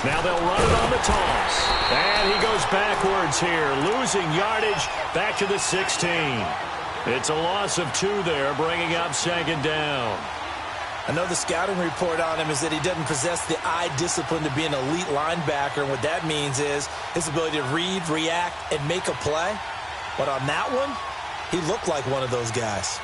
Now they'll run it on the toss. And he goes backwards here, losing yardage back to the 16. It's a loss of 2 there, bringing up second down. I know the scouting report on him is that he doesn't possess the eye discipline to be an elite linebacker. And what that means is his ability to read, react, and make a play. But on that one, he looked like one of those guys.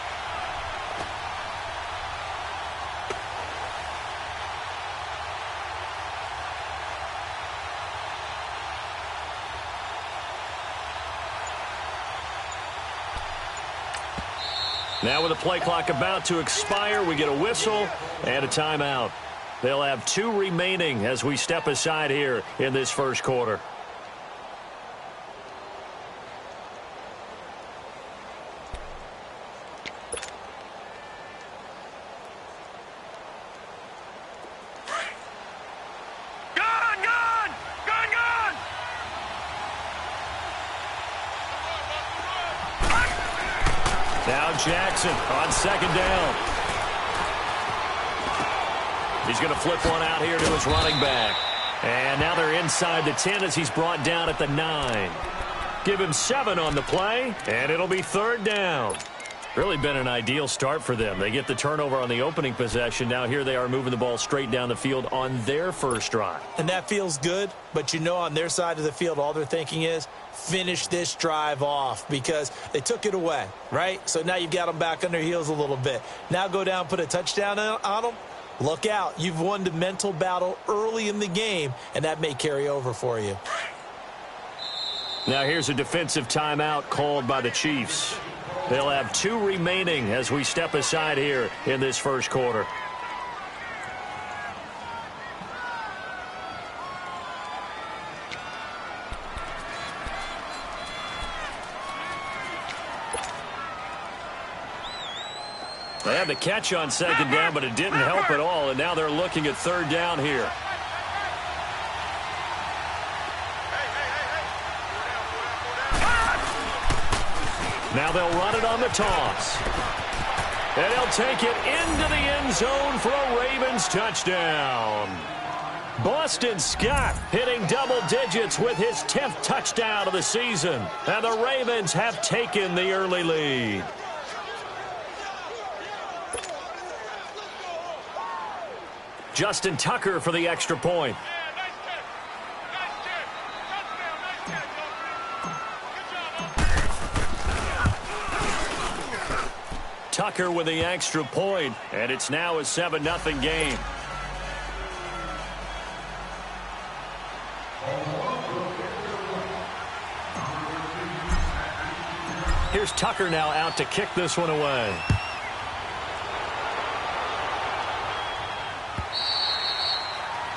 Now with the play clock about to expire, we get a whistle and a timeout. They'll have 2 remaining as we step aside here in this first quarter. Now Jackson on second down. He's going to flip one out here to his running back. And now they're inside the 10 as he's brought down at the 9. Give him 7 on the play, and it'll be third down. Really been an ideal start for them. They get the turnover on the opening possession. Now here they are moving the ball straight down the field on their first drive. And that feels good, but you know on their side of the field all they're thinking is finish this drive off because they took it away, right? So now you've got them back on their heels a little bit. Now go down, put a touchdown on them. Look out. You've won the mental battle early in the game, and that may carry over for you. Now here's a defensive timeout called by the Chiefs. They'll have 2 remaining as we step aside here in this first quarter. They had the catch on second down, but it didn't help at all, and now they're looking at third down here. Now they'll run it on the toss. And they'll take it into the end zone for a Ravens touchdown. Boston Scott hitting double digits with his 10th touchdown of the season. And the Ravens have taken the early lead. Justin Tucker for the extra point. Tucker with the extra point, and it's now a 7-0 game. Here's Tucker now out to kick this one away.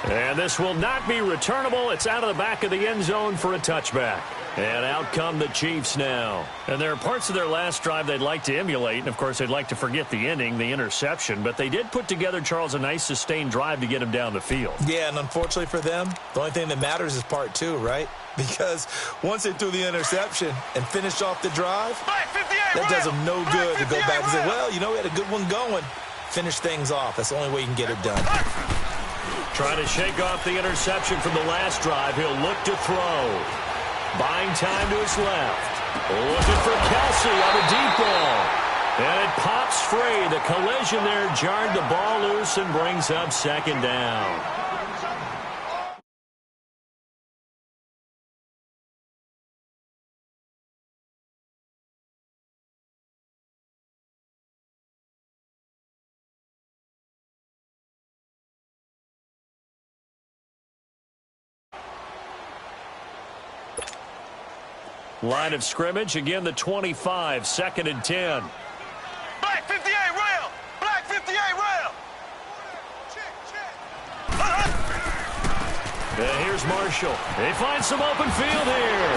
And this will not be returnable. It's out of the back of the end zone for a touchback. And out come the Chiefs now. And there are parts of their last drive they'd like to emulate. And, of course, they'd like to forget the ending, the interception. But they did put together, Charles, a nice sustained drive to get him down the field. Yeah, and unfortunately for them, the only thing that matters is part 2, right? Because once they threw the interception and finished off the drive, that does them no good to go back and say, well, you know, we had a good one going. Finish things off. That's the only way you can get it done. Trying to shake off the interception from the last drive. He'll look to throw. Buying time to his left. Looking for Kelsey on a deep ball. And it pops free. The collision there jarred the ball loose and brings up second down. Line of scrimmage, again the 25, 2nd and 10. Black 58 rail! Black 58 rail! And here's Marshall. They find some open field here.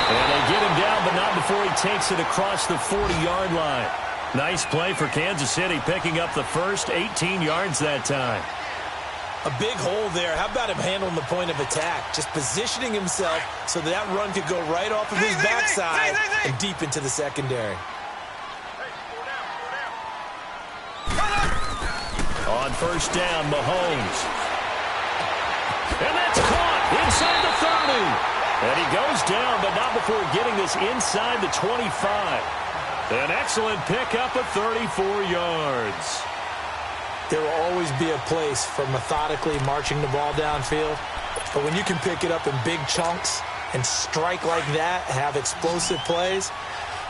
And they get him down, but not before he takes it across the 40-yard line. Nice play for Kansas City, picking up the first 18 yards that time. A big hole there. How about him handling the point of attack? Just positioning himself so that run could go right off of his backside and deep into the secondary. On first down, Mahomes. And that's caught inside the 30. And he goes down, but not before getting this inside the 25. An excellent pickup of 34 yards. There will always be a place for methodically marching the ball downfield. But when you can pick it up in big chunks and strike like that, have explosive plays,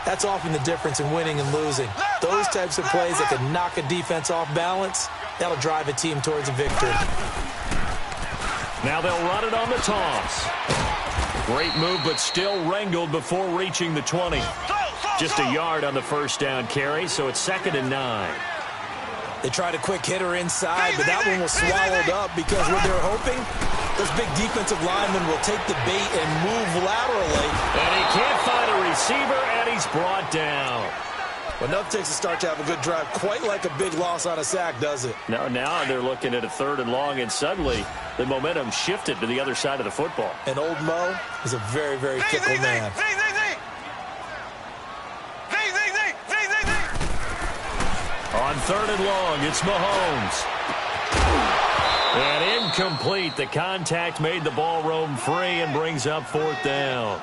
that's often the difference in winning and losing. Those types of plays that can knock a defense off balance, that'll drive a team towards a victory. Now they'll run it on the toss. Great move, but still wrangled before reaching the 20. Just a yard on the first down carry, so it's 2nd and 9. They tried a quick hitter inside, but that one was swallowed up because what they're hoping, those big defensive linemen will take the bait and move laterally. And he can't find a receiver, and he's brought down. Well, nothing takes a start to have a good drive, quite like a big loss on a sack, does it? Now they're looking at a 3rd and long, and suddenly the momentum shifted to the other side of the football. And old Mo is a very, very fickle man. On 3rd and long, it's Mahomes. And incomplete. The contact made the ball roam free and brings up 4th down.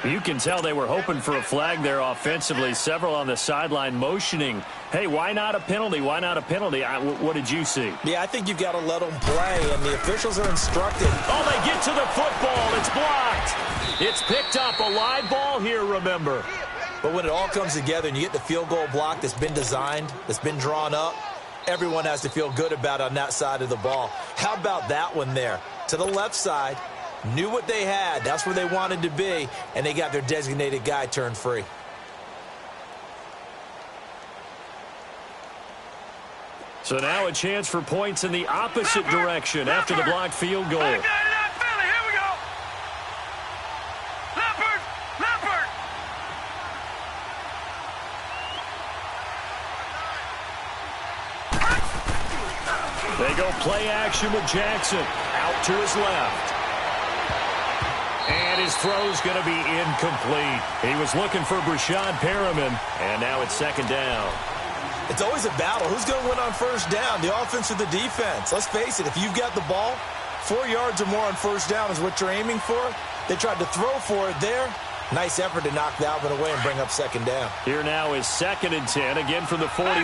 You can tell they were hoping for a flag there offensively. Several on the sideline motioning, hey, why not a penalty? Why not a penalty? What did you see? Yeah, I think you've got to let them play, and the officials are instructed. Oh, they get to the football. It's blocked. It's picked up. A live ball here, remember. But when it all comes together and you get the field goal block that's been designed, that's been drawn up, everyone has to feel good about it on that side of the ball. How about that one there? To the left side, knew what they had. That's where they wanted to be, and they got their designated guy turned free. So now a chance for points in the opposite direction after the blocked field goal. They go play action with Jackson. Out to his left. And his throw's going to be incomplete. He was looking for Brashad Perriman, and now it's 2nd down. It's always a battle. Who's going to win on first down, the offense or the defense? Let's face it, if you've got the ball, 4 yards or more on first down is what you're aiming for. They tried to throw for it there. Nice effort to knock that one away and bring up 2nd down. Here now is 2nd and 10, again from the 41.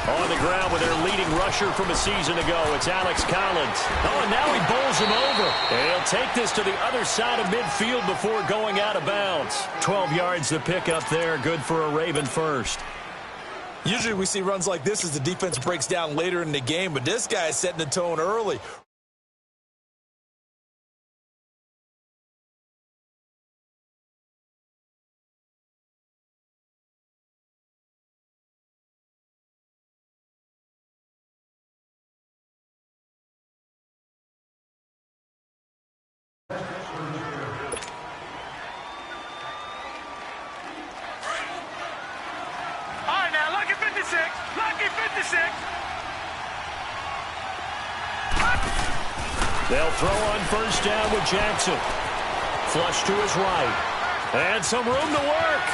On the ground with their leading rusher from a season ago, it's Alex Collins. Oh, and now he bowls him over. And he'll take this to the other side of midfield before going out of bounds. 12 yards to pick up there, good for a Raven first. Usually we see runs like this as the defense breaks down later in the game, but this guy is setting the tone early. They'll throw on first down with Jackson. Flush to his right. And some room to work.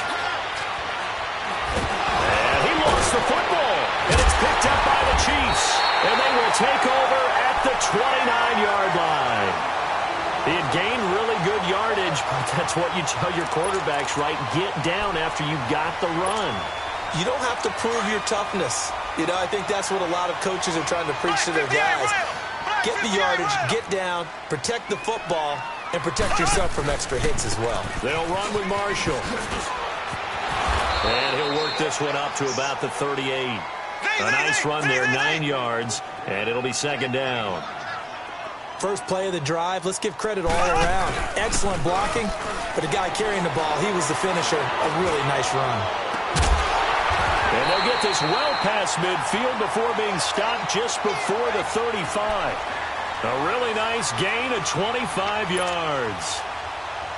And he lost the football. And it's picked up by the Chiefs. And they will take over at the 29-yard line. He had gained really good yardage, but that's what you tell your quarterbacks, right? Get down after you got the run. You don't have to prove your toughness. You know, I think that's what a lot of coaches are trying to preach to their guys. Get the yardage, get down, protect the football, and protect yourself from extra hits as well. They'll run with Marshall. And he'll work this one up to about the 38. A nice run there, 9 yards, and it'll be 2nd down. First play of the drive, let's give credit all around. Excellent blocking, but the guy carrying the ball, he was the finisher. A really nice run. And they'll get this well past midfield before being stopped just before the 35. A really nice gain of 25 yards.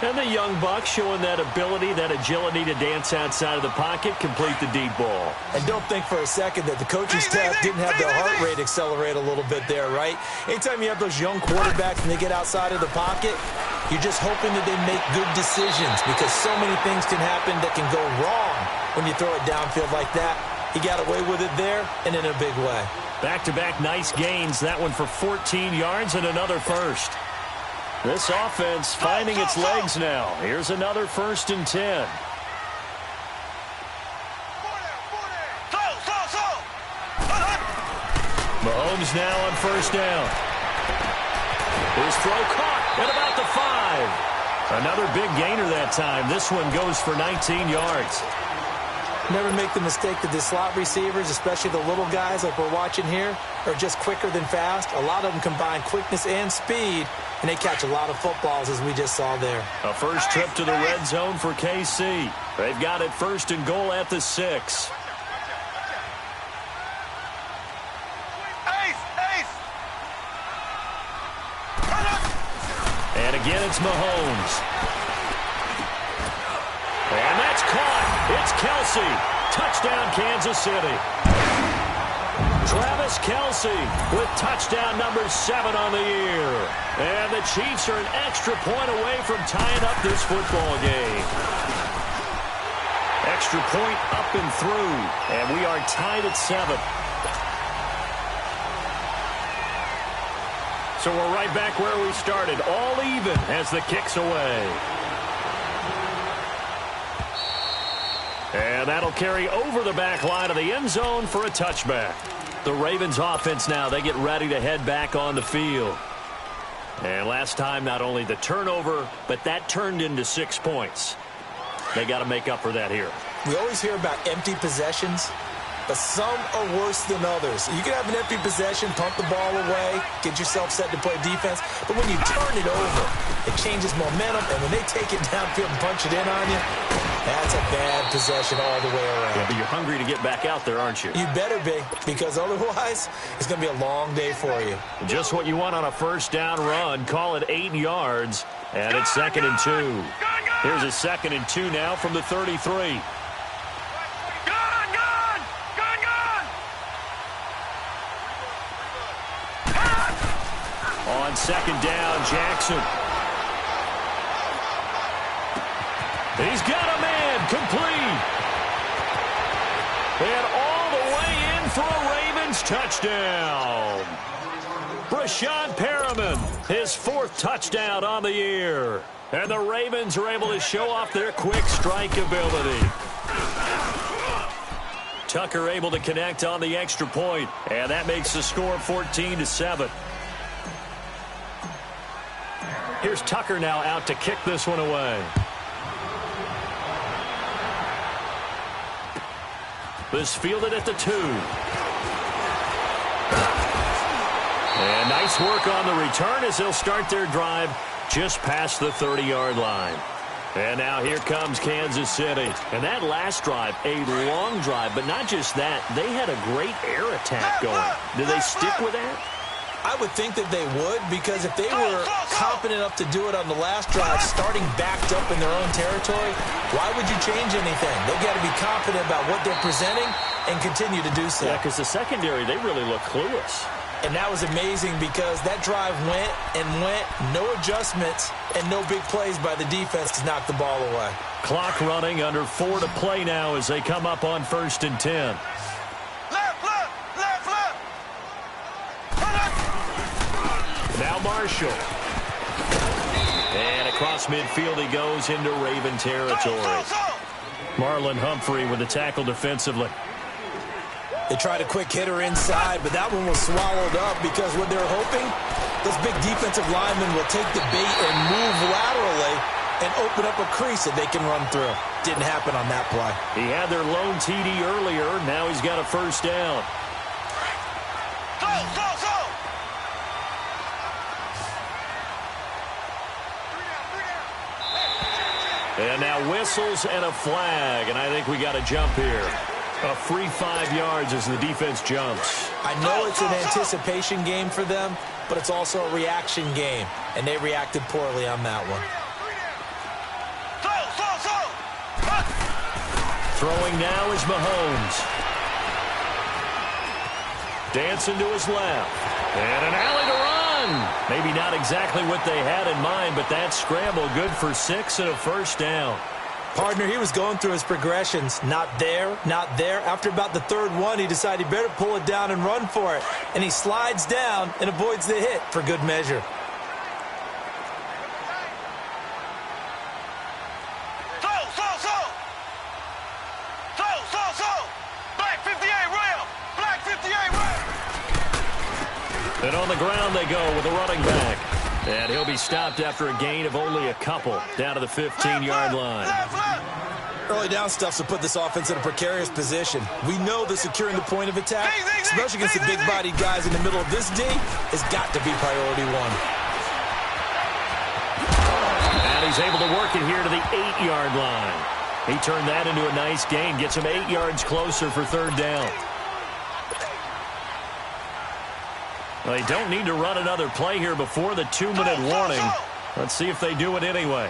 And the young buck showing that ability, that agility to dance outside of the pocket, complete the deep ball. And don't think for a second that the coaching staff didn't have their heart rate accelerate a little bit there, right? Anytime you have those young quarterbacks and they get outside of the pocket, you're just hoping that they make good decisions because so many things can happen that can go wrong when you throw it downfield like that. He got away with it there and in a big way. Back-to-back nice gains. That one for 14 yards and another first. This offense finding its legs now. Here's another 1st and 10. Mahomes now on 1st down. His throw caught at about the 5. Another big gainer that time. This one goes for 19 yards. Never make the mistake that the slot receivers, especially the little guys like we're watching here, are just quicker than fast. A lot of them combine quickness and speed, and they catch a lot of footballs, as we just saw there. A first trip to the red zone for KC. They've got it 1st and goal at the 6. And again, it's Mahomes. And that's caught. It's Kelsey. Touchdown, Kansas City. Travis Kelsey with touchdown number 7 on the year. And the Chiefs are an extra point away from tying up this football game. Extra point up and through. And we are tied at 7. So we're right back where we started, all even as the kick's away. And that'll carry over the back line of the end zone for a touchback. The Ravens offense now, they get ready to head back on the field. And last time, not only the turnover, but that turned into 6 points. They got to make up for that here. We always hear about empty possessions, but some are worse than others. You can have an empty possession, pump the ball away, get yourself set to play defense, but when you turn it over, it changes momentum, and when they take it downfield and punch it in on you, that's a bad possession all the way around. Yeah, but you're hungry to get back out there, aren't you? You better be, because otherwise, it's going to be a long day for you. Just what you want on a 1st down run. Call it 8 yards, and it's 2nd and 2. Here's a 2nd and 2 now from the 33. On 2nd down, Jackson. He's got a man complete. And all the way in for a Ravens touchdown. Brashad Perriman, his 4th touchdown on the year. And the Ravens are able to show off their quick strike ability. Tucker able to connect on the extra point, and that makes the score 14-7. Here's Tucker now out to kick this one away. This fielded at the 2. And nice work on the return as they'll start their drive just past the 30-yard line. And now here comes Kansas City. And that last drive, a long drive, but not just that. They had a great air attack going. Do they stick with that? I would think that they would, because if they were competent enough to do it on the last drive, starting backed up in their own territory, why would you change anything? They've got to be confident about what they're presenting and continue to do so. Yeah, because the secondary, they really look clueless. And that was amazing because that drive went and went, no adjustments, and no big plays by the defense to knock the ball away. Clock running, under 4 to play now as they come up on 1st and 10. Now Marshall. And across midfield he goes into Raven territory. Marlon Humphrey with the tackle defensively. They tried a quick hitter inside, but that one was swallowed up because what they're hoping, those big defensive linemen will take the bait and move laterally and open up a crease that they can run through. Didn't happen on that play. He had their lone TD earlier. Now he's got a 1st down. And now whistles and a flag, and I think we got a jump here. A free 5 yards as the defense jumps. I know it's an anticipation game for them, but it's also a reaction game, and they reacted poorly on that one. Throwing now is Mahomes. Dancing to his left. And an alley to run. Maybe not exactly what they had in mind, but that scramble good for 6 and a 1st down. Partner, he was going through his progressions. Not there, not there. After about the third one, he decided he better pull it down and run for it. And he slides down and avoids the hit for good measure. Black 58, rail. Black 58, rail. And on the ground they go with a running back. And he'll be stopped after a gain of only a couple down to the 15-yard line. Early down stuff to put this offense in a precarious position. We know that securing the point of attack, especially against the big-bodied guys in the middle of this D, has got to be priority one. And he's able to work it here to the 8-yard line. He turned that into a nice gain, gets him 8 yards closer for third down. Well, they don't need to run another play here before the 2-minute warning. Let's see if they do it anyway.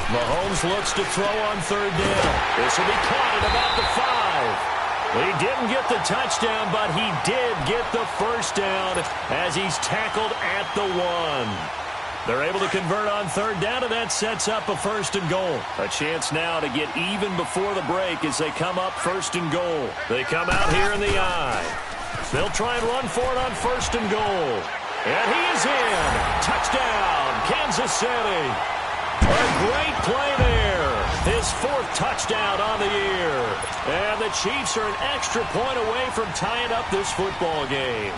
Mahomes looks to throw on third down. This will be caught at about the 5. He didn't get the touchdown, but he did get the first down as he's tackled at the 1. They're able to convert on third down, and that sets up a first and goal. A chance now to get even before the break as they come up first and goal. They come out here in the I. They'll try and run for it on first and goal. And he is in. Touchdown, Kansas City. A great play there. His 4th touchdown on the year. And the Chiefs are an extra point away from tying up this football game.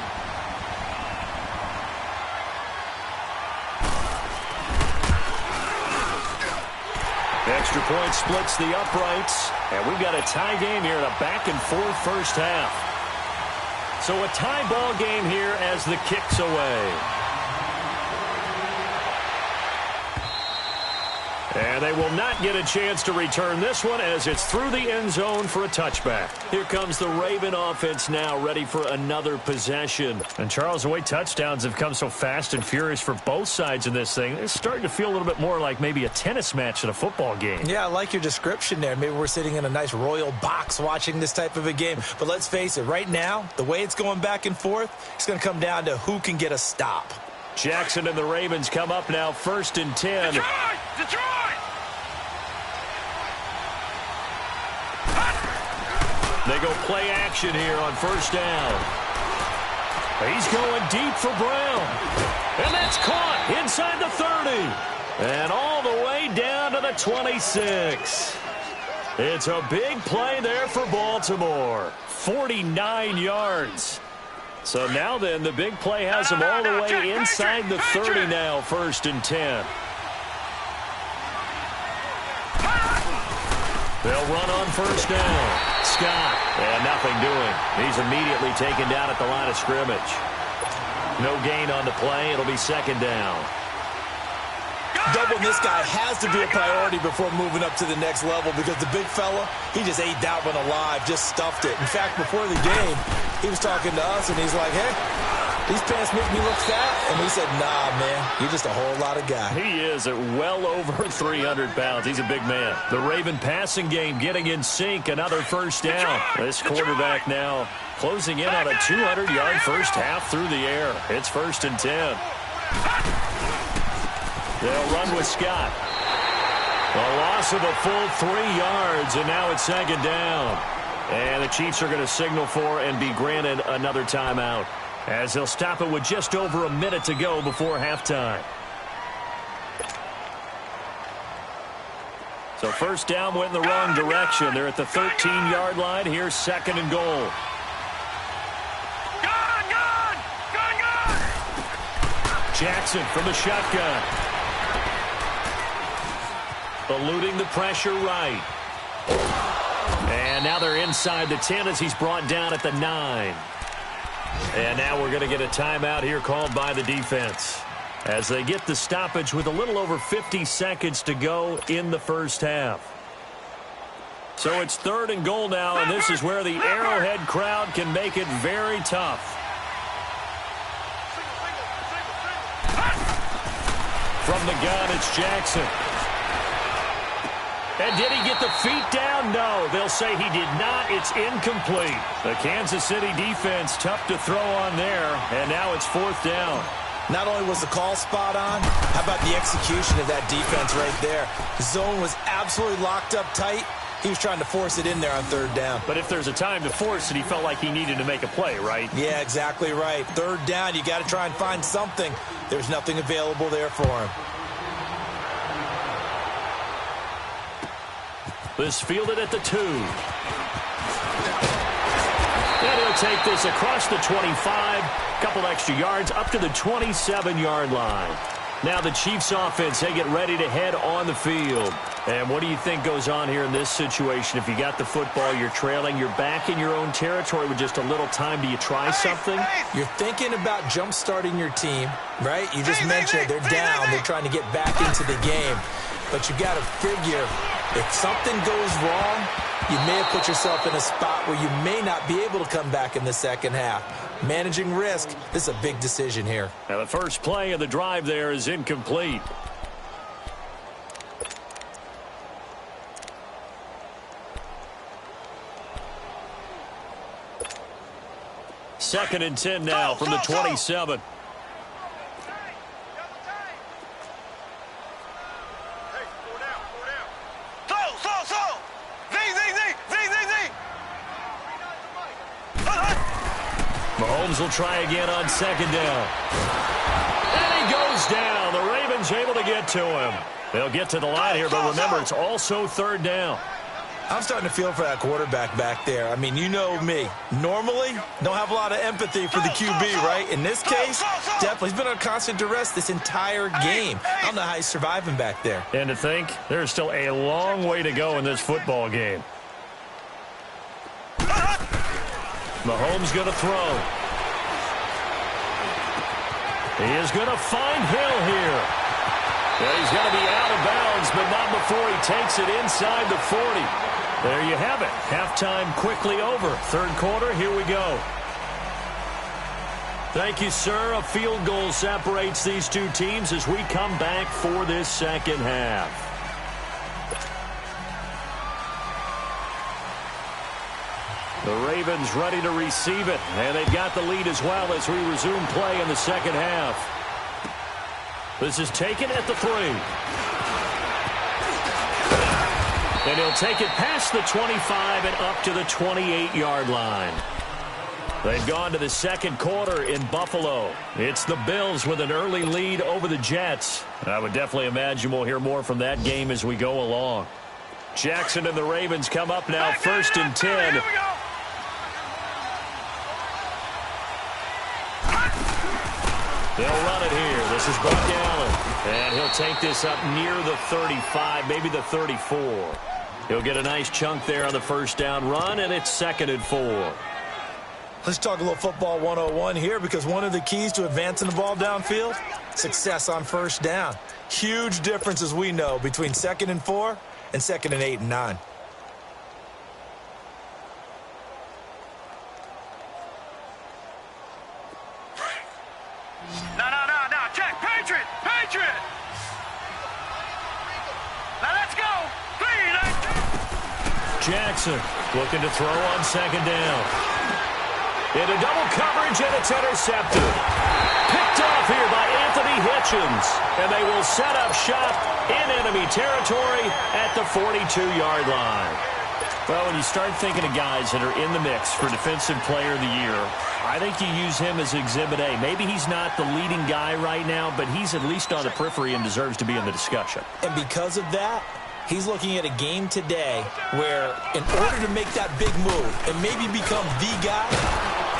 Extra point splits the uprights. And we've got a tie game here in a back-and-forth first half. So a tie ball game here as the kick's away. And they will not get a chance to return this one as it's through the end zone for a touchback. Here comes the Raven offense now ready for another possession. And Charles, the way touchdowns have come so fast and furious for both sides in this thing, it's starting to feel a little bit more like maybe a tennis match in a football game. Yeah, I like your description there. Maybe we're sitting in a nice royal box watching this type of a game. But let's face it, right now, the way it's going back and forth, it's going to come down to who can get a stop. Jackson and the Ravens come up now first and 10. Detroit! They go play action here on first down. He's going deep for Brown. And that's caught inside the 30. And all the way down to the 26. It's a big play there for Baltimore. 49 yards. So now then, the big play has him all the way inside the 30 now, first and 10. They'll run on first down. Scott, and nothing doing. He's immediately taken down at the line of scrimmage. No gain on the play. It'll be second down. Doubling this guy has to be a priority before moving up to the next level because the big fella, he just ate that one alive, just stuffed it. In fact, before the game, he was talking to us, and he's like, hey, these pants make me look fat. And we said, nah, man, you're just a whole lot of guy. He is at well over 300 pounds. He's a big man. The Raven passing game getting in sync. Another first down. This quarterback now closing in on a 200-yard first half through the air. It's first and 10. They'll run with Scott. A loss of a full 3 yards, and now it's second down. And the Chiefs are going to signal for and be granted another timeout, as they'll stop it with just over a minute to go before halftime. So first down went in the wrong direction. They're at the 13-yard line. Here's second and goal. Jackson from the shotgun. Eluding the pressure right. And now they're inside the 10 as he's brought down at the 9. And now we're going to get a timeout here called by the defense as they get the stoppage with a little over 50 seconds to go in the first half. So it's third and goal now, and this is where the Arrowhead crowd can make it very tough. From the gun, it's Jackson. And did he get the feet down? No, they'll say he did not. It's incomplete. The Kansas City defense tough to throw on there, and now it's fourth down. Not only was the call spot on, how about the execution of that defense right there? The zone was absolutely locked up tight. He was trying to force it in there on third down. But if there's a time to force it, he felt like he needed to make a play, right? Yeah, exactly right. Third down, you got to try and find something. There's nothing available there for him. This fielded at the 2. And he'll take this across the 25. Couple extra yards up to the 27-yard line. Now the Chiefs offense, they get ready to head on the field. And what do you think goes on here in this situation? If you got the football, you're trailing, you're back in your own territory with just a little time. Do you try something? You're thinking about jump-starting your team, right? You just mentioned they're down. They're trying to get back into the game. But you got to figure, if something goes wrong, you may have put yourself in a spot where you may not be able to come back in the second half. Managing risk, this is a big decision here. Now the first play of the drive there is incomplete. Second and 10 now from the 27. Mahomes will try again on second down. And he goes down. The Ravens able to get to him. They'll get to the line here, but remember, it's also third down. I'm starting to feel for that quarterback back there. I mean, you know me. Normally, don't have a lot of empathy for the QB, right? In this case, definitely. He's been under constant duress this entire game. I don't know how he's surviving back there. And to think, there's still a long way to go in this football game. Mahomes going to throw. He is going to find Hill here. And he's going to be out of bounds, but not before he takes it inside the 40. There you have it. Halftime quickly over. Third quarter, here we go. Thank you, sir. A field goal separates these two teams as we come back for this second half. The Ravens ready to receive it, and they've got the lead as well as we resume play in the second half. This is taken at the 3. And he'll take it past the 25 and up to the 28-yard line. They've gone to the second quarter in Buffalo. It's the Bills with an early lead over the Jets. I would definitely imagine we'll hear more from that game as we go along. Jackson and the Ravens come up now, first and 10. Here we go. They'll run it here. This is Buck Allen. And he'll take this up near the 35, maybe the 34. He'll get a nice chunk there on the first down run, and it's second and 4. Let's talk a little football 101 here, because one of the keys to advancing the ball downfield, success on first down. Huge difference, as we know, between second and 4 and second and 8 and 9. No, check, Patriot. Now let's go. Jackson looking to throw on second down. Into double coverage, and it's intercepted. Picked off here by Anthony Hitchens. And they will set up shop in enemy territory at the 42-yard line. Well, when you start thinking of guys that are in the mix for Defensive Player of the Year, I think you use him as Exhibit A. Maybe he's not the leading guy right now, but he's at least on the periphery and deserves to be in the discussion. And because of that, he's looking at a game today where, in order to make that big move and maybe become the guy,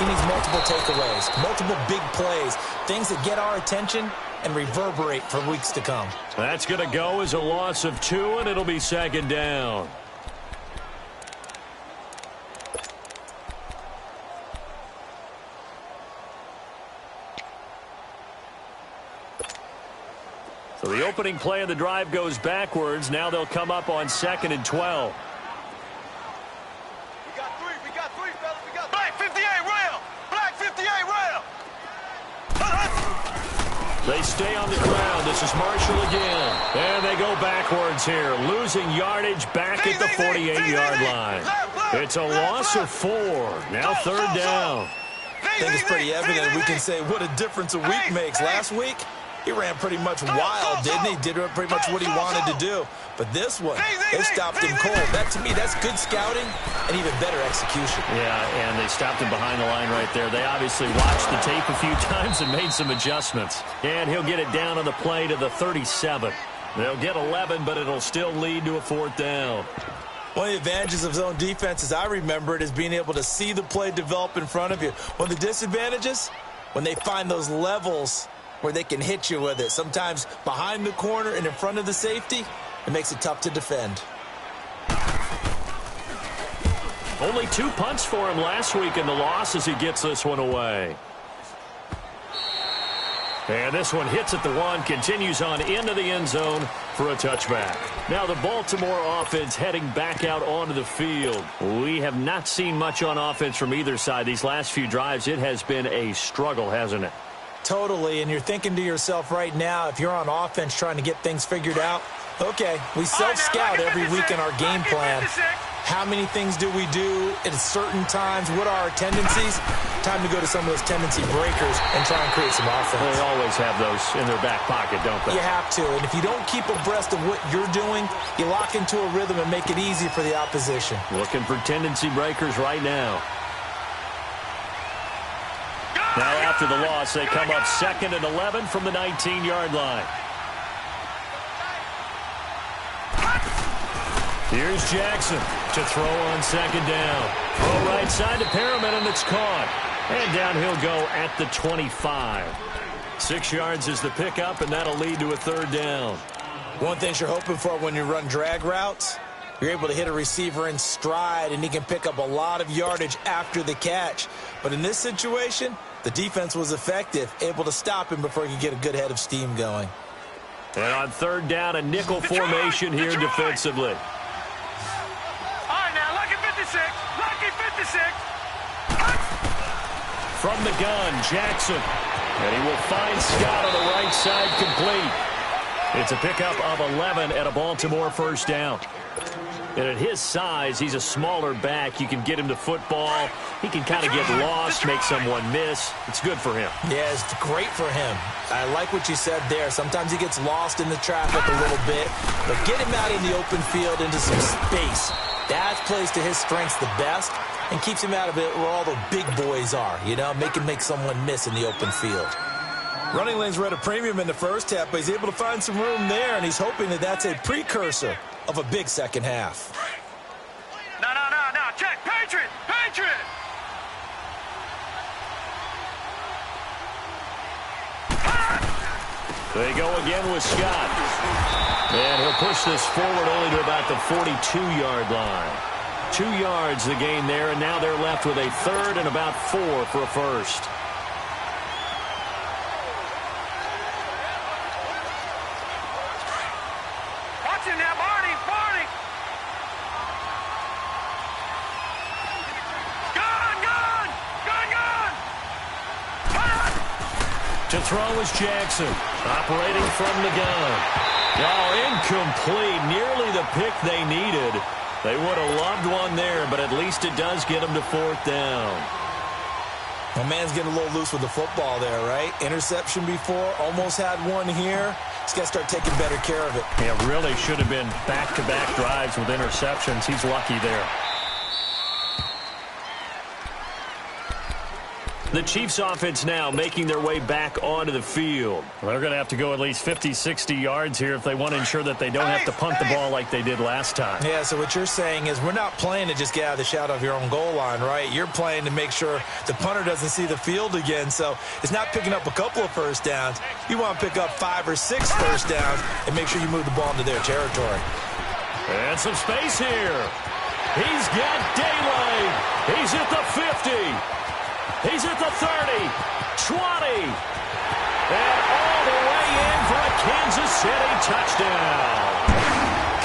he needs multiple takeaways, multiple big plays, things that get our attention and reverberate for weeks to come. That's going to go as a loss of 2, and it'll be second down. So the opening play of the drive goes backwards. Now they'll come up on second and 12. We got three, fellas. We got Black 58 rail. Black 58 rail. They stay on the ground. This is Marshall again. And they go backwards here, losing yardage back at the 48-yard line. It's a loss of 4. Now third down. I think it's pretty evident. We can say what a difference a week makes. Last week, he ran pretty much wild, didn't he? Did pretty much what he wanted to do. But this one, they stopped him cold. That, to me, that's good scouting and even better execution. Yeah, and they stopped him behind the line right there. They obviously watched the tape a few times and made some adjustments. And he'll get it down on the play to the 37. They'll get 11, but it'll still lead to a 4th down. One of the advantages of zone defense, as I remember it, is being able to see the play develop in front of you. One of the disadvantages, when they find those levels where they can hit you with it. Sometimes behind the corner and in front of the safety, it makes it tough to defend. Only 2 punts for him last week in the loss as he gets this one away. And this one hits at the 1, continues on into the end zone for a touchback. Now the Baltimore offense heading back out onto the field. We have not seen much on offense from either side. These last few drives, it has been a struggle, hasn't it? Totally, and you're thinking to yourself right now, if you're on offense trying to get things figured out, okay, we self-scout every week in our game plan. How many things do we do at certain times? What are our tendencies? Time to go to some of those tendency breakers and try and create some offense. They always have those in their back pocket, don't they? You have to, and if you don't keep abreast of what you're doing, you lock into a rhythm and make it easy for the opposition. Looking for tendency breakers right now. Now after the loss, they come up 2nd and 11 from the 19-yard line. Here's Jackson to throw on 2nd down. Throw right side to Perriman, and it's caught. And down he'll go at the 25. 6 yards is the pickup, and that'll lead to a 3rd down. One thing you're hoping for when you run drag routes, you're able to hit a receiver in stride, and he can pick up a lot of yardage after the catch. But in this situation, the defense was effective, able to stop him before he could get a good head of steam going. And on 3rd down, a nickel formation here defensively. Lucky 56. From the gun, Jackson. And he will find Scott on the right side complete. It's a pickup of 11 and a Baltimore 1st down. And at his size, he's a smaller back. You can get him to football. He can kind of get lost, make someone miss. It's good for him. Yeah, it's great for him. I like what you said there. Sometimes he gets lost in the traffic a little bit. But get him out in the open field into some space. That plays to his strengths the best and keeps him out of it where all the big boys are, you know, make someone miss in the open field. Running lanes were at a premium in the first half, but he's able to find some room there, and he's hoping that that's a precursor of a big second half. No. Check. Patriot. They go again with Scott. And he'll push this forward only to about the 42-yard line. 2 yards the gain there, and now they're left with a 3rd and about 4 for a 1st. Watching that, Barney. Gun. To throw is Jackson, operating from the gun. Oh, incomplete. Nearly the pick they needed. They would have loved one there, but at least it does get them to 4th down. My man's getting a little loose with the football there, right? Interception before, almost had one here. He's got to start taking better care of it. Yeah, really should have been back-to-back drives with interceptions. He's lucky there. The Chiefs offense now making their way back onto the field. They're going to have to go at least 50, 60 yards here if they want to ensure that they don't have to punt the ball like they did last time. Yeah, so what you're saying is we're not playing to just get out of the shadow of your own goal line, right? You're playing to make sure the punter doesn't see the field again. So it's not picking up a couple of first downs. You want to pick up 5 or 6 first downs and make sure you move the ball into their territory. And some space here. He's got daylight. He's at the 50. He's at the 30, 20, and all the way in for a Kansas City touchdown.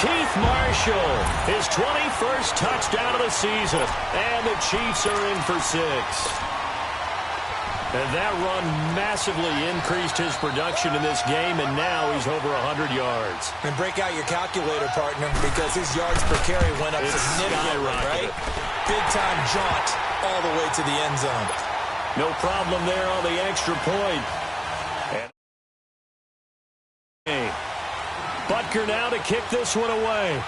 Keith Marshall, his 21st touchdown of the season, and the Chiefs are in for 6. And that run massively increased his production in this game, and now he's over 100 yards. And break out your calculator, partner, because his yards per carry went up significantly, right? Big-time jaunt all the way to the end zone. No problem there on the extra point. And Butker now to kick this one away.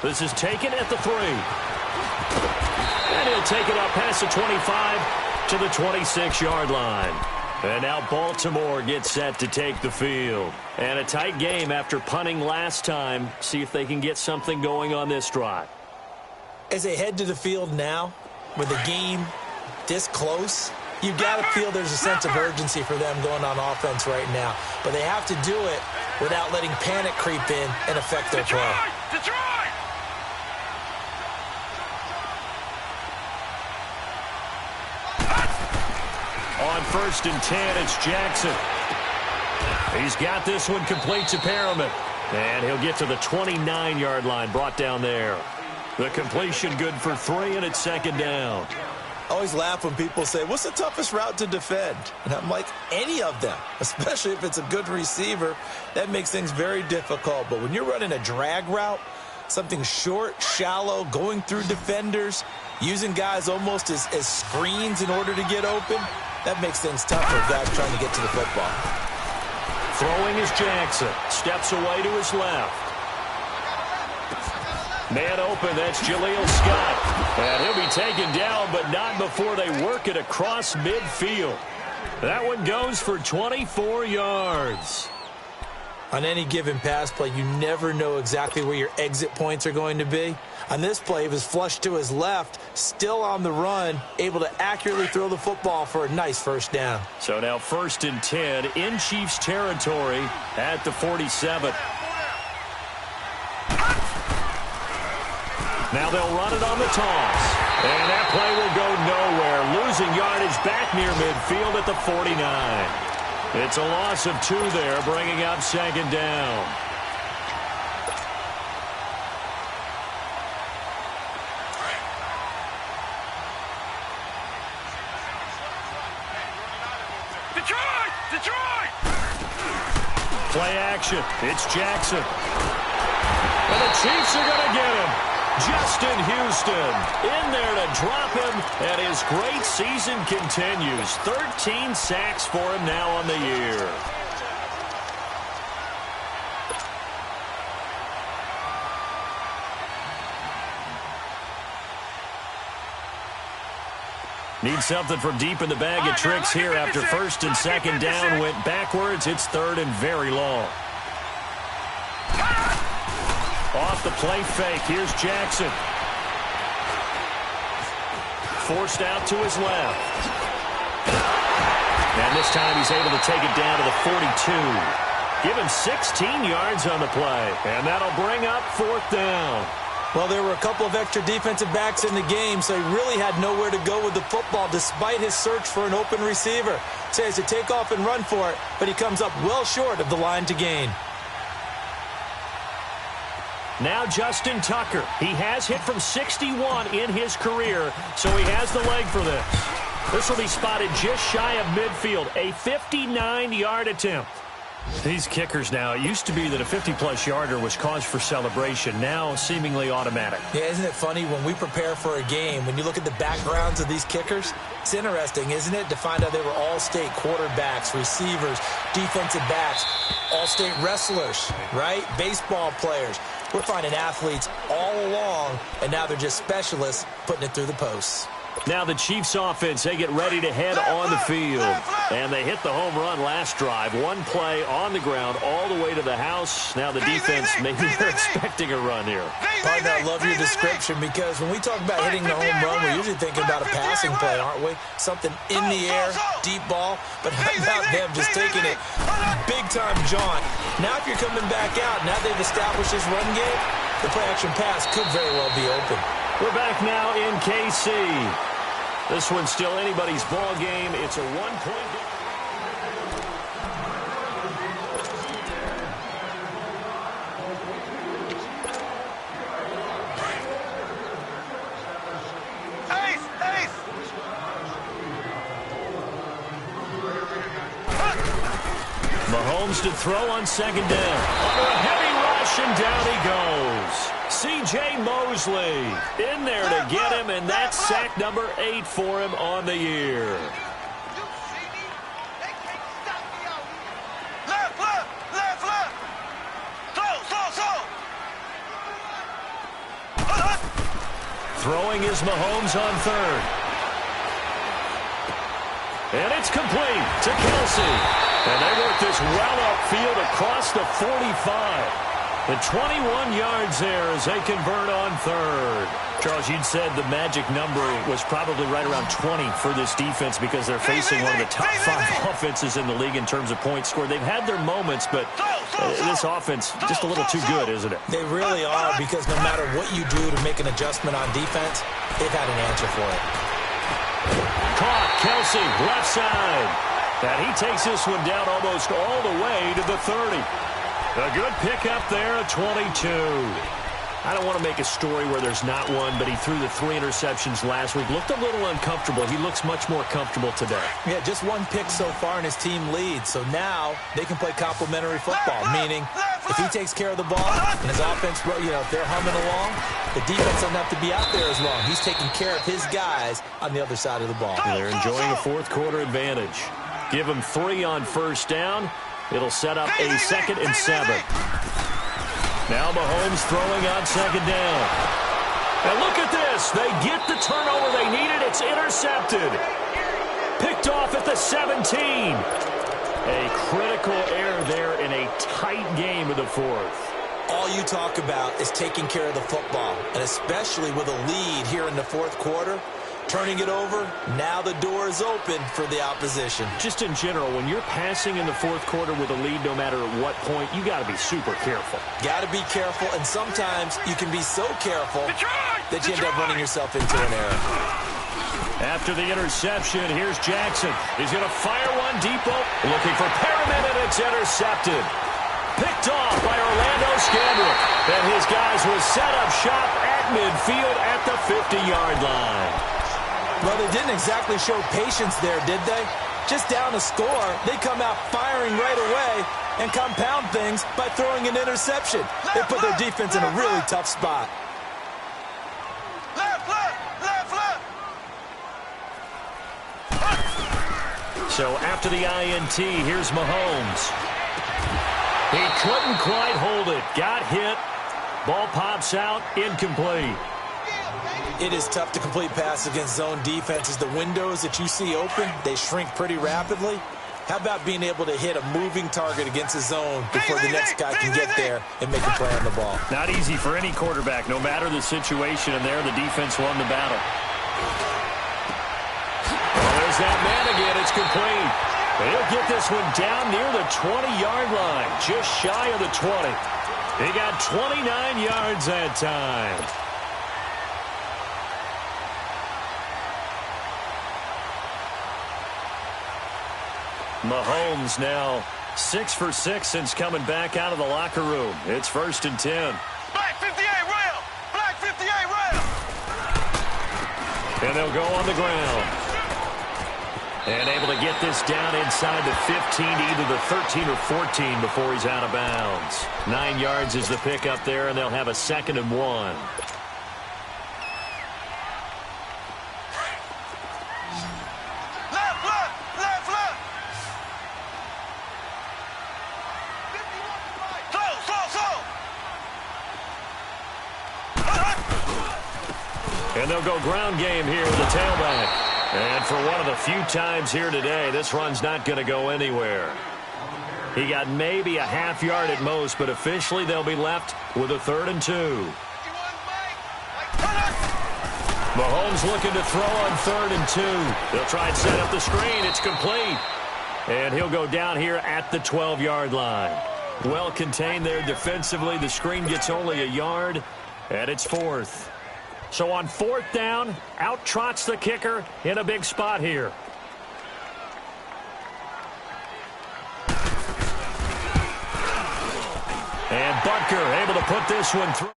This is taken at the 3. And he'll take it up past the 25 to the 26-yard line. And now Baltimore gets set to take the field. And a tight game after punting last time. See if they can get something going on this drive. As they head to the field now, with the game this close, you've got to feel there's a sense of urgency for them going on offense right now. But they have to do it without letting panic creep in and affect their play. Detroit! On 1st and 10, it's Jackson. He's got this one complete to Perriman. And he'll get to the 29-yard line, brought down there. The completion good for 3, and it's 2nd down. I always laugh when people say, what's the toughest route to defend? And I'm like, any of them, especially if it's a good receiver. That makes things very difficult. But when you're running a drag route, something short, shallow, going through defenders, using guys almost as screens in order to get open, that makes things tough for guys trying to get to the football. Throwing is Jackson. Steps away to his left. Man open, that's Jaleel Scott. And he'll be taken down, but not before they work it across midfield. That one goes for 24 yards. On any given pass play, you never know exactly where your exit points are going to be. On this play, he was flushed to his left, still on the run, able to accurately throw the football for a nice 1st down. So now 1st and 10 in Chiefs territory at the 47. Now they'll run it on the toss. And that play will go nowhere. Losing yardage back near midfield at the 49. It's a loss of 2 there, bringing up 2nd down. Detroit! Play action. It's Jackson. And the Chiefs are going to get him. Justin Houston in there to drop him, and his great season continues. 13 sacks for him now on the year. Need something from deep in the bag of tricks here after 1st and 2nd down went backwards. It's 3rd and very long. Off the play fake, here's Jackson. Forced out to his left. And this time he's able to take it down to the 42. Give him 16 yards on the play. And that'll bring up 4th down. Well, there were a couple of extra defensive backs in the game, so he really had nowhere to go with the football despite his search for an open receiver. So he has to take off and run for it, but he comes up well short of the line to gain. Now Justin Tucker. He has hit from 61 in his career, so he has the leg for this. This will be spotted just shy of midfield. A 59-yard attempt. These kickers now, it used to be that a 50-plus yarder was cause for celebration. Now seemingly automatic. Yeah, isn't it funny when we prepare for a game, when you look at the backgrounds of these kickers, it's interesting, isn't it, to find out they were all-state quarterbacks, receivers, defensive backs, all-state wrestlers, right? Baseball players. We're finding athletes all along, and now they're just specialists putting it through the posts. Now the Chiefs offense, they get ready to head on the field. And they hit the home run last drive. One play on the ground all the way to the house. Now the defense, maybe they're expecting a run here. Partner, I love your description because when we talk about hitting the home run, we're usually thinking about a passing play, aren't we? Something in the air, deep ball. But how about them just taking it big-time jaunt? Now if you're coming back out, now they've established this run game, the play-action pass could very well be open. We're back now in KC. This one's still anybody's ball game. It's a one-point game. Mahomes to throw on 2nd down. Under a heavy rush, and down he goes. C.J. Mosley in there to get him, and that's sack number 8 for him on the year. Left, left, left, left. Throwing is Mahomes on third. And it's complete to Kelsey. And they work this well upfield across the 45. The 21 yards there as they convert on third. Charles, you'd said the magic number was probably right around 20 for this defense because they're facing one of the top 5 offenses in the league in terms of points scored. They've had their moments, but this offense just a little too good, isn't it? They really are, because no matter what you do to make an adjustment on defense, they've had an answer for it. Caught, Kelsey, left side. And he takes this one down almost all the way to the 30. A good pickup there at 22. I don't want to make a story where there's not one, but he threw the 3 interceptions last week. Looked a little uncomfortable. He looks much more comfortable today. Yeah, just 1 pick so far and his team leads. So now they can play complementary football, meaning if he takes care of the ball and his offense, if they're humming along, the defense doesn't have to be out there as long. He's taking care of his guys on the other side of the ball. And they're enjoying a fourth quarter advantage. Give him 3 on first down. It'll set up a 2nd and 7. Now Mahomes throwing on 2nd down. And look at this. They get the turnover they needed. It's intercepted. Picked off at the 17. A critical error there in a tight game of the 4th. All you talk about is taking care of the football, and especially with a lead here in the 4th quarter. Turning it over, now the door is open for the opposition. Just in general, when you're passing in the 4th quarter with a lead, no matter at what point, you got to be super careful. Got to be careful, and sometimes you can be so careful that you end up running yourself into an error. After the interception, here's Jackson. He's going to fire one deep, looking for Perriman, and it's intercepted. Picked off by Orlando Scandrick. And his guys will set up shop at midfield at the 50-yard line. Well, they didn't exactly show patience there, did they? Just down a score, they come out firing right away and compound things by throwing an interception. They put their defense in a really tough spot. Left, left, left, left. So after the INT, here's Mahomes. He couldn't quite hold it. Got hit. Ball pops out. Incomplete. It is tough to complete passes against zone defenses. The windows that you see open, they shrink pretty rapidly. How about being able to hit a moving target against a zone before the next guy can get there and make a play on the ball? Not easy for any quarterback, no matter the situation, and there the defense won the battle. Well, there's that man again. It's complete. He'll get this one down near the 20-yard line, just shy of the 20. He got 29 yards that time. Mahomes now 6 for 6 since coming back out of the locker room. It's 1st and 10. Black 58 rail. Black 58 rail. And they'll go on the ground. And able to get this down inside the 15 to either the 13 or 14 before he's out of bounds. 9 yards is the pickup there, and they'll have a 2nd and 1. And they'll go ground game here with the tailback. And for one of the few times here today, this run's not going to go anywhere. He got maybe a half yard at most, but officially they'll be left with a 3rd and 2. Mahomes looking to throw on 3rd and 2. They'll try and set up the screen. It's complete. And he'll go down here at the 12-yard line. Well contained there defensively. The screen gets only a yard, and it's 4th. So on 4th down, out trots the kicker in a big spot here. And Butker able to put this one through.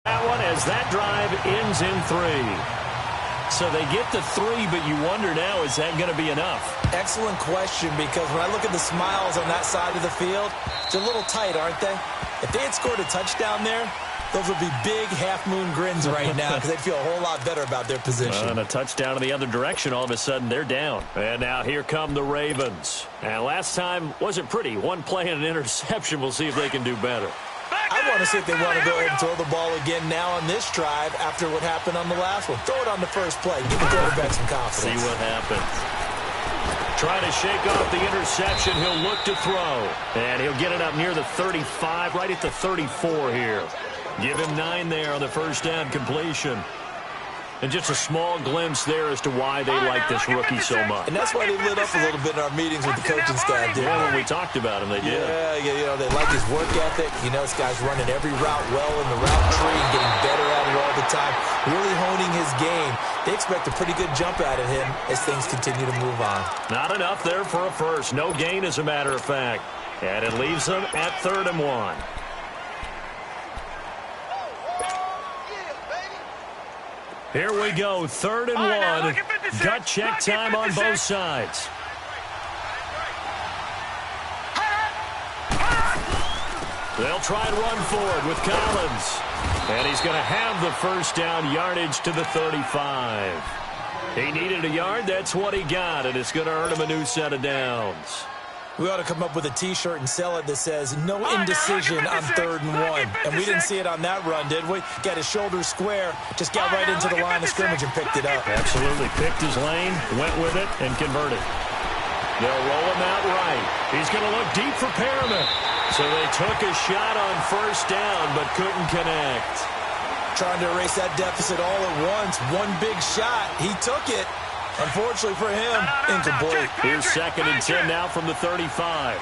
That one as that drive ends in 3. So they get to 3, but you wonder now, is that going to be enough? Excellent question, because when I look at the smiles on that side of the field, it's a little tight, aren't they? If they had scored a touchdown there, those would be big half-moon grins right now because they'd feel a whole lot better about their position. And a touchdown in the other direction, all of a sudden they're down. And now here come the Ravens. And last time wasn't pretty. One play and an interception. We'll see if they can do better. I want to see if they want to go ahead and throw the ball again now on this drive after what happened on the last one. Throw it on the first play. Give the quarterback some confidence. See what happens. Trying to shake off the interception. He'll look to throw. And he'll get it up near the 35, right at the 34 here. Give him 9 there on the first down completion. And just a small glimpse there as to why they like this rookie so much. And that's why they lit up a little bit in our meetings with the coaching staff. Yeah, when we talked about him, they did. Yeah, you know, they like his work ethic. You know, this guy's running every route well in the route tree and getting better at it all the time, really honing his game. They expect a pretty good jump out of him as things continue to move on. Not enough there for a first. No gain, as a matter of fact. And it leaves them at 3rd and 1. Here we go, 3rd and 1. Gut check time on both sides. They'll try and run forward with Collins. And he's going to have the first down, yardage to the 35. He needed a yard, that's what he got, and it's going to earn him a new set of downs. We ought to come up with a T-shirt and sell it that says, no indecision on 3rd and 1. And we didn't see it on that run, did we? Got his shoulders square, just got right into the line of scrimmage and picked it up. Absolutely. Picked his lane, went with it, and converted. They'll roll him out right. He's going to look deep for Perriman. So they took a shot on first down, but couldn't connect. Trying to erase that deficit all at once. One big shot. He took it. Unfortunately for him, incomplete. Here's 2nd and 10 now from the 35.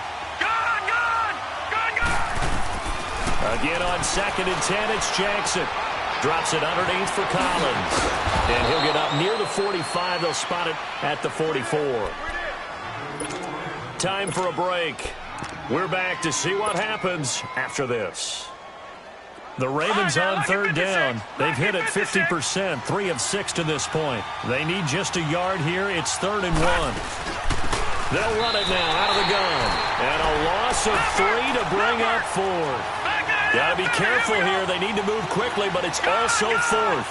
Again on 2nd and 10, it's Jackson. Drops it underneath for Collins. And he'll get up near the 45. They'll spot it at the 44. Time for a break. We're back to see what happens after this. The Ravens on 3rd down. They've hit it 50%, 3 of 6 to this point. They need just a yard here. It's 3rd and 1. They'll run it now out of the gun. And a loss of 3 to bring up 4. Got to be careful here. They need to move quickly, but it's also 4th.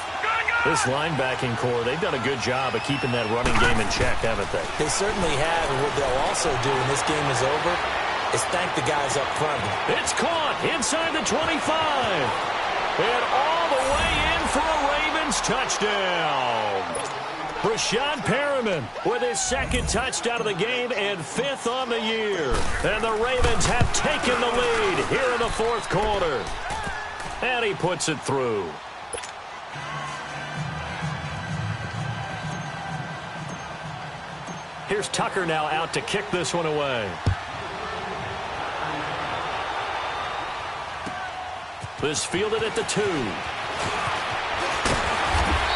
This linebacking core, they've done a good job of keeping that running game in check, haven't they? They certainly have, and what they'll also do when this game is over is thank the guys up front. It's caught inside the 25. And all the way in for a Ravens touchdown. Rashad Perriman with his 2nd touchdown of the game and 5th on the year. And the Ravens have taken the lead here in the 4th quarter. And he puts it through. Here's Tucker now out to kick this one away. This fielded at the 2.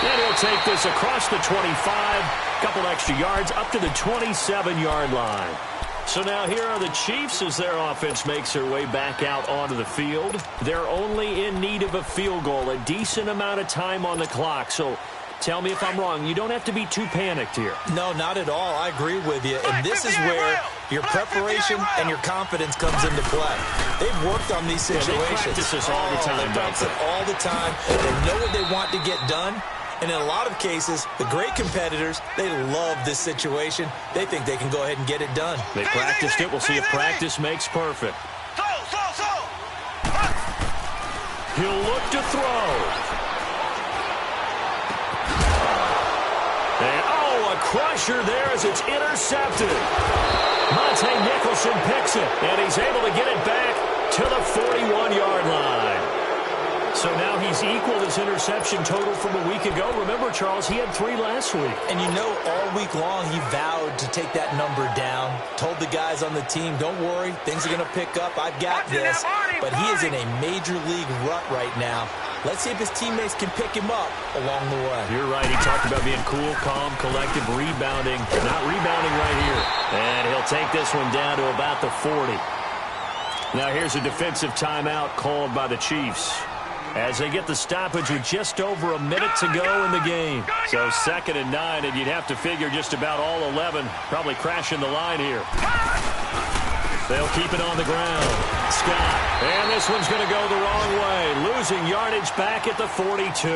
And he'll take this across the 25. Couple extra yards up to the 27-yard line. So now here are the Chiefs as their offense makes their way back out onto the field. They're only in need of a field goal, a decent amount of time on the clock. So tell me if I'm wrong. You don't have to be too panicked here. No, not at all. I agree with you. And this is where your preparation and your confidence comes into play. They've worked on these situations. Yeah, they practice this all the time. They practice it all the time. They know what they want to get done. And in a lot of cases, the great competitors, they love this situation. They think they can go ahead and get it done. They practiced it. We'll see if practice makes perfect. He'll look to throw. And, a crusher there as it's intercepted. Monte Nicholson picks it, and he's able to get it back to the 41-yard line. So now he's equaled his interception total from a week ago. Remember, Charles, he had 3 last week. And you know, all week long he vowed to take that number down. Told the guys on the team, don't worry, things are going to pick up. I've got this. But he is in a major league rut right now. Let's see if his teammates can pick him up along the way. You're right. He talked about being cool, calm, collective, rebounding. Not rebounding right here. And he'll take this one down to about the 40. Now here's a defensive timeout called by the Chiefs as they get the stoppage with just over a minute to go in the game. So 2nd and 9, and you'd have to figure just about all 11 probably crashing the line here. They'll keep it on the ground. Scott, and this one's going to go the wrong way, losing yardage back at the 42.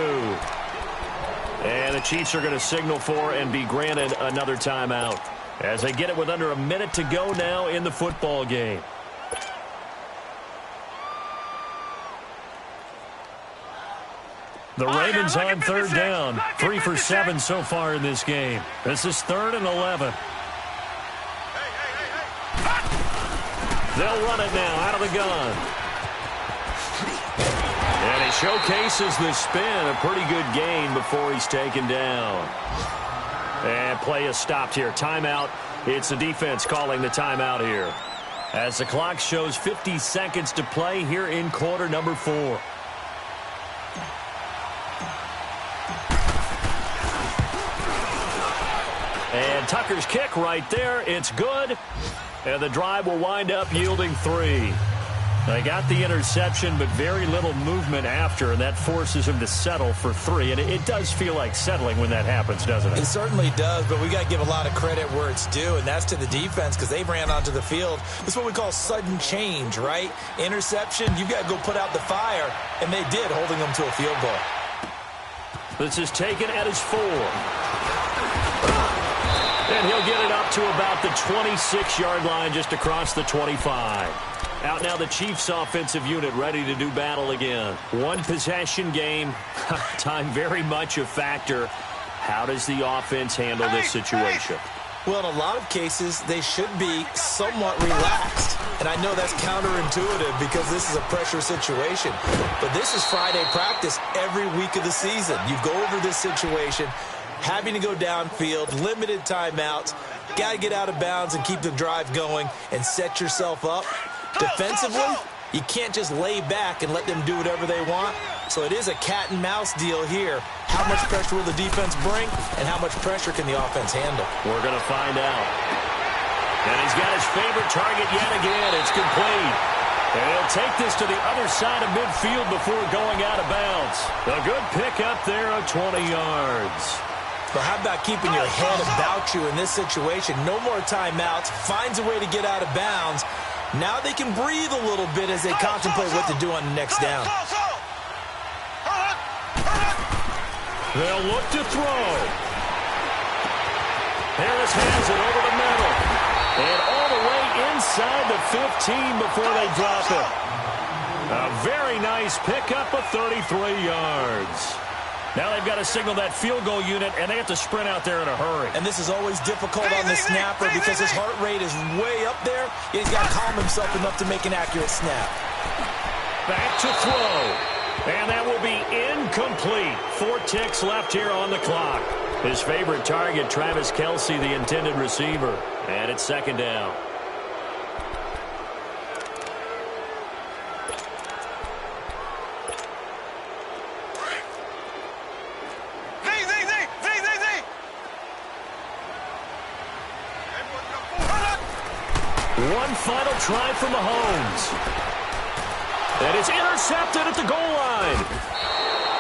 And the Chiefs are going to signal for and be granted another timeout as they get it with under a minute to go now in the football game. The Ravens on third down, 3 for 7 so far in this game. This is 3rd and 11. They'll run it now out of the gun. And he showcases the spin, a pretty good gain before he's taken down. And play is stopped here. Timeout. It's the defense calling the timeout here, as the clock shows 50 seconds to play here in quarter number 4. And Tucker's kick right there. It's good. And the drive will wind up yielding 3. They got the interception, but very little movement after, and that forces him to settle for 3. And it does feel like settling when that happens, doesn't it? It certainly does, but we got to give a lot of credit where it's due, and that's to the defense because they ran onto the field. This is what we call sudden change, right? Interception, you got to go put out the fire, and they did, holding them to a field goal. This is taken at his 4. And he'll get it up to about the 26-yard line, just across the 25. Out now the Chiefs offensive unit ready to do battle again. One possession game. Time very much a factor. How does the offense handle this situation? Well, in a lot of cases, they should be somewhat relaxed. And I know that's counterintuitive because this is a pressure situation. But this is Friday practice every week of the season. You go over this situation, having to go downfield, limited timeouts, got to get out of bounds and keep the drive going and set yourself up. Defensively, you can't just lay back and let them do whatever they want. So it is a cat and mouse deal here. How much pressure will the defense bring, and how much pressure can the offense handle? We're going to find out. And he's got his favorite target yet again. It's complete. And he'll take this to the other side of midfield before going out of bounds. A good pickup there of 20 yards. But how about keeping your head about you in this situation? No more timeouts. Finds a way to get out of bounds. Now they can breathe a little bit as they contemplate what to do on the next down. They'll look to throw. Harris hands it over the middle. And all the way inside the 15 before they drop it. A very nice pickup of 33 yards. Now they've got to signal that field goal unit, and they have to sprint out there in a hurry. And this is always difficult on the snapper because his heart rate is way up there. He's got to calm himself enough to make an accurate snap. Back to throw. And that will be incomplete. 4 ticks left here on the clock. His favorite target, Travis Kelce, the intended receiver. And it's 2nd down. One final try from Mahomes. And it's intercepted at the goal line.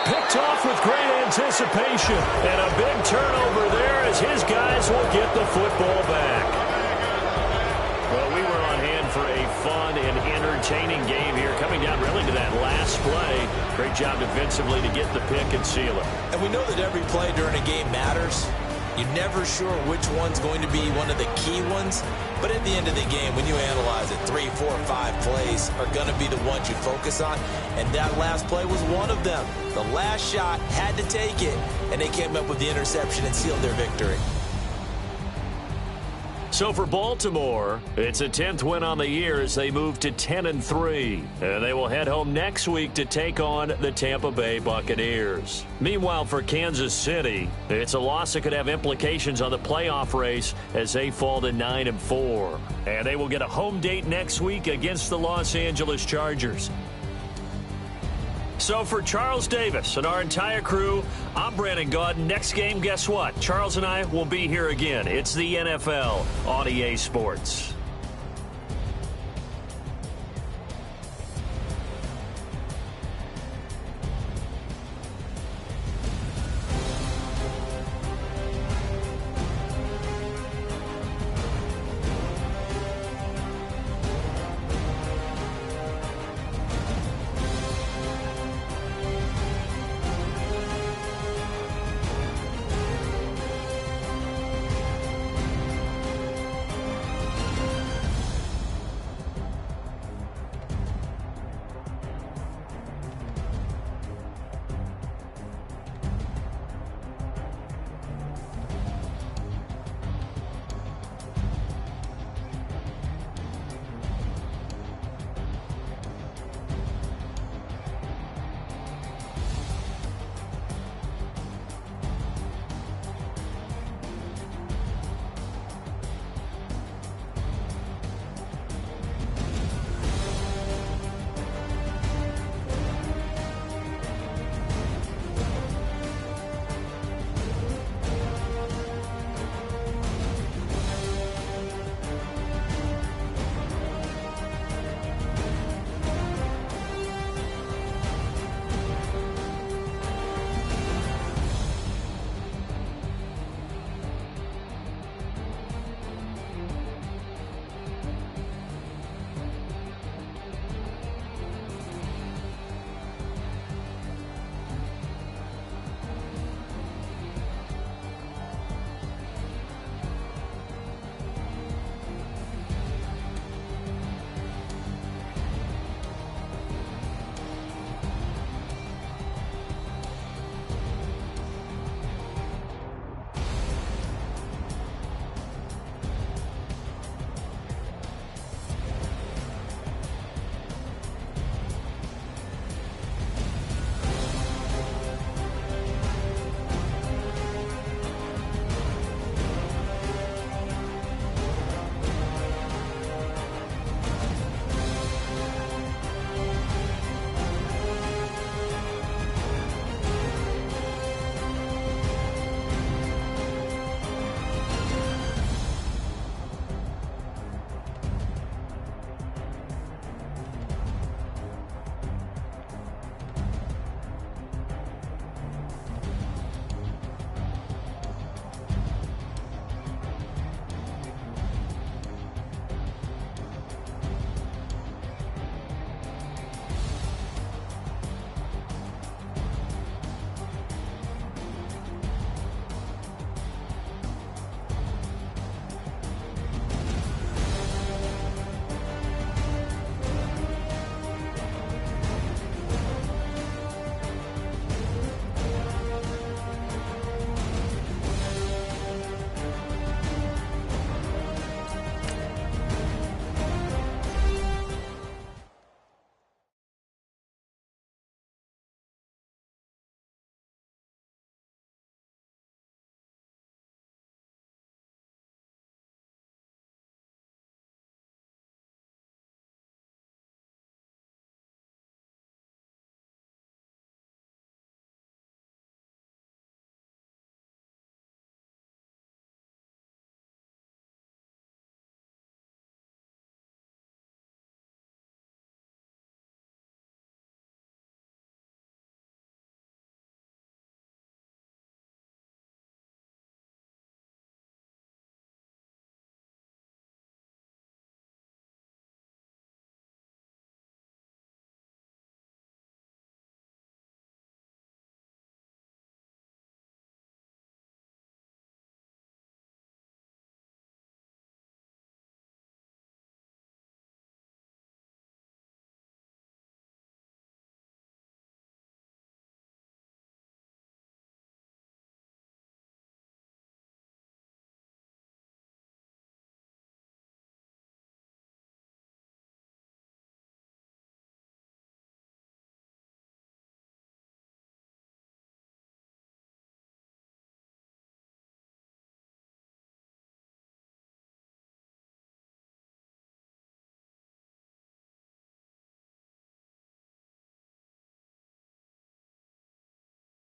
Picked off with great anticipation. And a big turnover there as his guys will get the football back. Well, we were on hand for a fun and entertaining game here, coming down really to that last play. Great job defensively to get the pick and seal it. And we know that every play during a game matters. You're never sure which one's going to be one of the key ones. But at the end of the game, when you analyze it, 3, 4, 5 plays are going to be the ones you focus on. And that last play was one of them. The last shot had to take it, and they came up with the interception and sealed their victory. So for Baltimore, it's a 10th win on the year as they move to 10-3. And they will head home next week to take on the Tampa Bay Buccaneers. Meanwhile, for Kansas City, it's a loss that could have implications on the playoff race as they fall to 9-4. And they will get a home date next week against the Los Angeles Chargers. So for Charles Davis and our entire crew, I'm Brandon Gaudin. Next game, guess what? Charles and I will be here again. It's the NFL on EA Sports.